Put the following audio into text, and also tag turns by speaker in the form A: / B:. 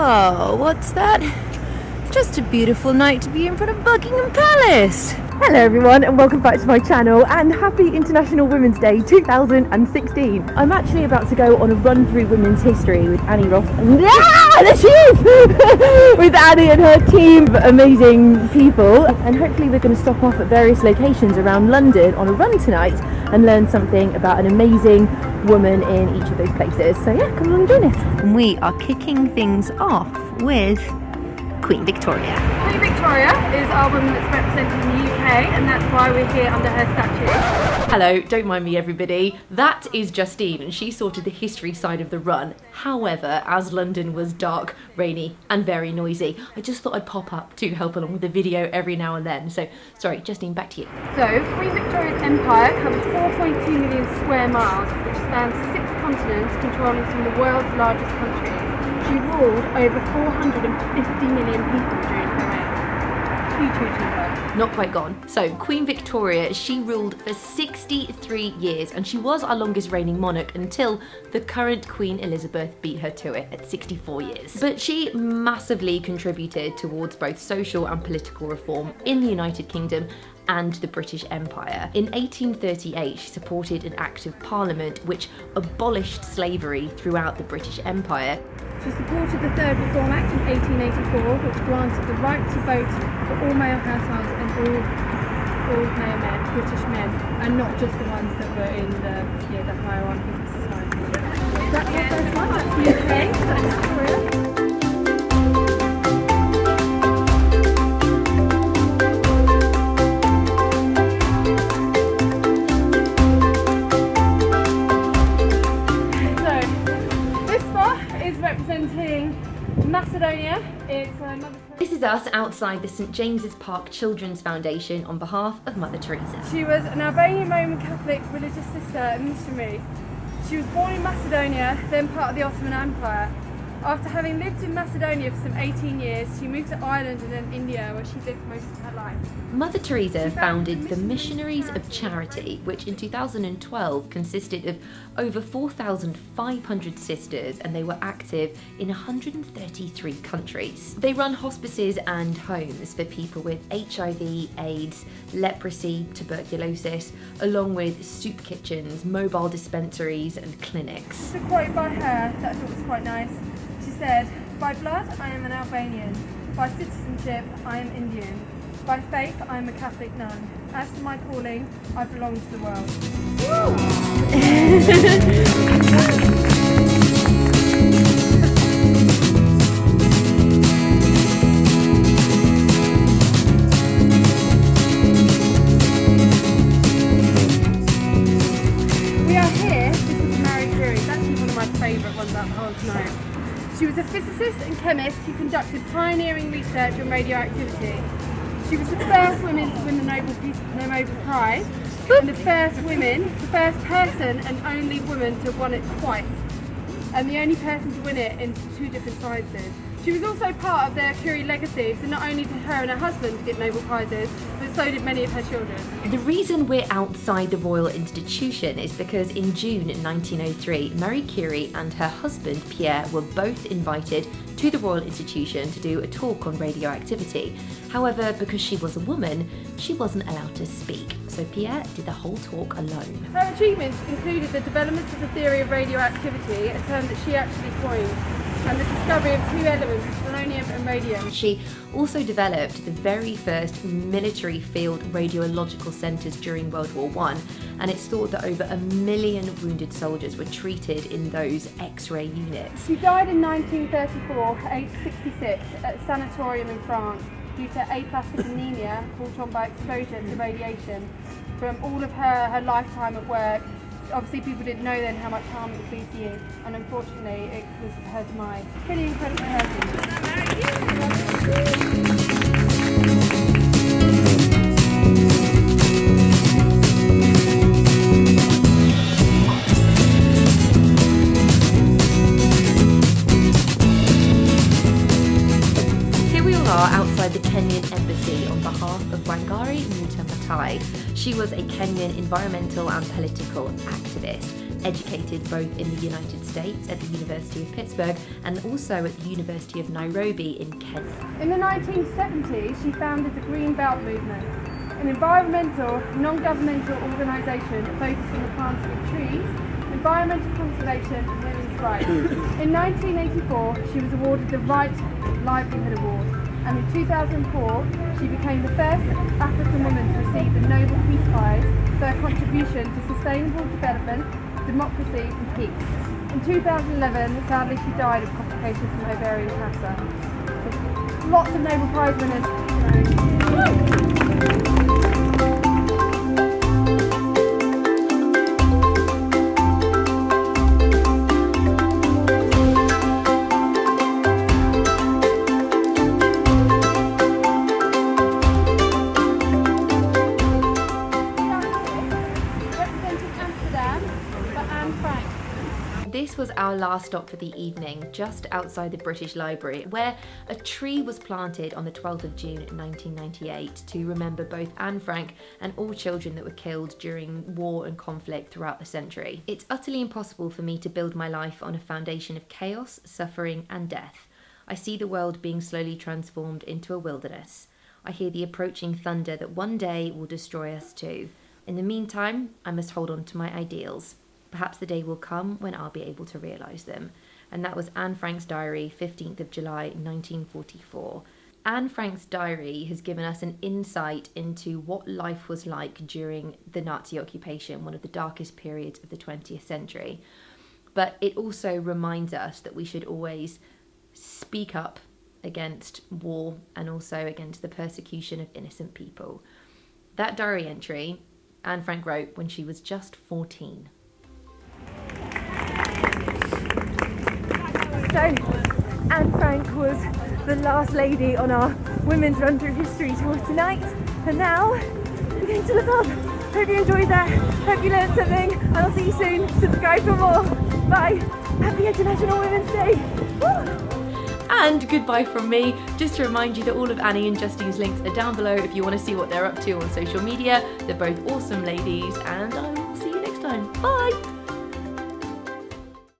A: Oh, what's that? Just a beautiful night to be in front of Buckingham Palace.
B: Hello everyone and welcome back to my channel and happy International Women's Day 2016. I'm actually about to go on a run through women's history with Annie Ross. There she is! With Annie and her team of amazing people. And hopefully we're going to stop off at various locations around London on a run tonight and learn something about an amazing woman in each of those places. So yeah, come along and join us.
A: And we are kicking things off with Queen Victoria.
C: Queen Victoria is our woman that's representing the UK, and that's why we're here under her statue.
D: Hello, don't mind me everybody. That is Justine, and she sorted the history side of the run. However, as London was dark, rainy and very noisy, I just thought I'd pop up to help along with the video every now and then. So, sorry, Justine, back to you.
C: So, Queen Victoria's empire covers 4.2 million square miles, which spans 6 continents, controlling some of the world's largest countries. She ruled over 450 million people during her reign. Huge.
D: Not quite gone. So, Queen Victoria, she ruled for 63 years, and she was our longest reigning monarch until the current Queen Elizabeth beat her to it at 64 years. But she massively contributed towards both social and political reform in the United Kingdom and the British Empire. In 1838, she supported an Act of Parliament which abolished slavery throughout the British Empire.
C: She supported the Third Reform Act in 1884, which granted the right to vote for all male households and all male men, British men, and not just the ones that were in the hierarchies of society. That's our first one, that's the UK, that's Victoria. Representing Macedonia.
D: This is us outside the St James's Park Children's Foundation on behalf of Mother Teresa.
C: She was an Albanian Roman Catholic religious sister and missionary. She was born in Macedonia, then part of the Ottoman Empire. After having lived in Macedonia for some 18 years, she moved to Ireland and then India, where she lived most of her life.
D: Mother Teresa founded the Missionaries of Charity, which in 2012 consisted of over 4,500 sisters, and they were active in 133 countries. They run hospices and homes for people with HIV, AIDS, leprosy, tuberculosis, along with soup kitchens, mobile dispensaries and clinics.
C: The quote by her that I thought was quite nice. She said, "By blood I am an Albanian, by citizenship I am Indian, by faith I am a Catholic nun. As for my calling, I belong to the world." We are here, this is Maddie Curie. It's actually one of my favourite ones out of the whole tonight. She was a physicist and chemist who conducted pioneering research on radioactivity. She was the first woman to win the Nobel Prize, and the first person and only woman to have won it twice, and the only person to win it in 2 different sciences. She was also part of the Curie legacy, so not only did her and her husband get Nobel Prizes, but so did many of her children.
D: The reason we're outside the Royal Institution is because in June 1903, Marie Curie and her husband Pierre were both invited to the Royal Institution to do a talk on radioactivity. However, because she was a woman, she wasn't allowed to speak, so Pierre did the whole talk alone.
C: Her achievements included the development of the theory of radioactivity, a term that she actually coined, and the discovery of 2 elements, polonium and radium.
D: She also developed the very first military field radiological centres during World War I, and it's thought that over 1 million wounded soldiers were treated in those X-ray units.
C: She died in 1934, aged 66, at a sanatorium in France due to aplastic anemia brought on by exposure to radiation from all of her lifetime of work. Obviously people didn't know then how much harm it would do to you, and unfortunately it was her demise. Pretty incredible
D: Here we all are outside the Kenyan embassy on behalf of Wangari Maathai. She was a Kenyan environmental and political activist. educated both in the United States at the University of Pittsburgh and also at the University of Nairobi in Kenya.
C: In the 1970s, she founded the Green Belt Movement, an environmental, non-governmental organisation focused on the planting of trees, environmental conservation and women's rights. In 1984, she was awarded the Right Livelihood Award, and in 2004, she became the first African woman to receive the Nobel Peace Prize for her contribution to sustainable development, democracy and peace. In 2011, sadly she died of complications from ovarian cancer. So, lots of Nobel Prize winners.
D: This was our last stop for the evening, just outside the British Library, where a tree was planted on the 12th of June 1998 to remember both Anne Frank and all children that were killed during war and conflict throughout the century. It's utterly impossible for me to build my life on a foundation of chaos, suffering and death. I see the world being slowly transformed into a wilderness. I hear the approaching thunder that one day will destroy us too. In the meantime, I must hold on to my ideals. Perhaps the day will come when I'll be able to realise them. And that was Anne Frank's diary, 15th of July 1944. Anne Frank's diary has given us an insight into what life was like during the Nazi occupation, one of the darkest periods of the 20th century. But it also reminds us that we should always speak up against war and also against the persecution of innocent people. That diary entry Anne Frank wrote when she was just 14.
B: So, Anne Frank was the last lady on our Women's Run Through History tour tonight, and now we're going to the pub. Hope you enjoyed that, hope you learned something, and I'll see you soon. Subscribe for more. Bye. Happy International Women's Day. Woo!
D: And goodbye from me. Just to remind you that all of Annie and Justine's links are down below if you want to see what they're up to on social media. They're both awesome ladies, and I will see you next time. Bye!